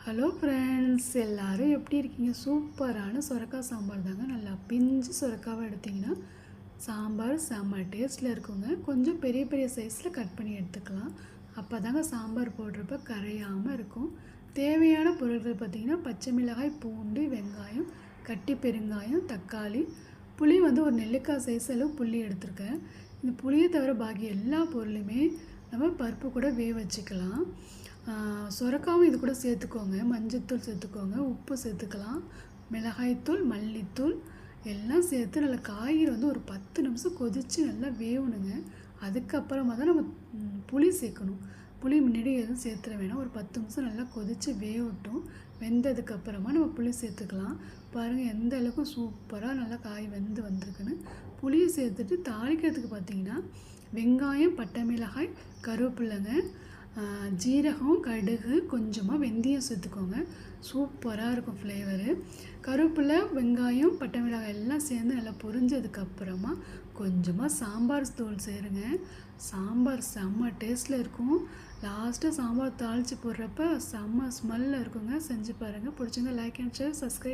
Hello friends, எல்லோரும் எப்படி இருக்கீங்க? சூப்பரான சுரக்காய் சாம்பார் தாங்க. நல்லா பிஞ்சு சுரக்காவை எடுத்திங்கன்னா சாம்பார் செம்ம டேஸ்ட்டில் இருக்குங்க. கொஞ்சம் பெரிய பெரிய சைஸில் கட் பண்ணி எடுத்துக்கலாம். அப்போ தாங்க சாம்பார் போடுறப்ப கரையாமல் இருக்கும். தேவையான பொருட்கள் பார்த்திங்கன்னா பச்சை மிளகாய், பூண்டு, வெங்காயம், கட்டி பெருங்காயம், தக்காளி, புளி ஒரு நெல்லிக்காய் சைஸ் அளவு புளி எடுத்திருக்கேன். இந்த புளியை தவிர பாக்கி எல்லா பொருளையுமே நம்ம பருப்பு கூட வேக வச்சுக்கலாம். சுரக்காவும் இது கூட சேர்த்துக்கோங்க. மஞ்சத்தூள் சேர்த்துக்கோங்க, உப்பு சேர்த்துக்கலாம், மிளகாய்த்தூள், மல்லித்தூள் எல்லாம் சேர்த்து நல்லா காய்கறி ஒரு 10 நிமிஷம் கொதித்து நல்லா வேகணுங்க. அதுக்கப்புறமா தான் நம்ம புளி சேர்க்கணும். புளி முன்னாடி எதுவும் சேர்த்துட வேணாம். ஒரு 10 நிமிஷம் நல்லா கொதித்து வேகட்டும். வெந்ததுக்கப்புறமா நம்ம புளி சேர்த்துக்கலாம். பாருங்கள் எந்த அளவுக்கு சூப்பராக நல்லா காய் வெந்து வந்திருக்குன்னு. புளியை சேர்த்துட்டு தாளிக்கிறதுக்கு பார்த்திங்கன்னா வெங்காயம், பட்டை மிளகாய், கருவேப்பிலைங்க, ஜீரகம், கடுகு, கொஞ்சமாக வெந்தயம் சேர்த்துக்கோங்க. சூப்பராக இருக்கும் ஃப்ளேவரு. கருவேப்பிலை, வெங்காயம், பட்டை மிளகாய் எல்லாம் சேர்ந்து நல்லா பொரிஞ்சதுக்கப்புறமா கொஞ்சமாக சாம்பார் தூள் சேருங்க. சாம்பார் செம்ம டேஸ்ட்டில் இருக்கும். லாஸ்ட்டாக சாம்பார் தாளித்து போடுறப்ப செம்ம ஸ்மெல்லில் இருக்குங்க. செஞ்சு பாருங்கள். பிடிச்சிருந்தா லைக் அண்ட் ஷேர், சப்ஸ்கிரைப்.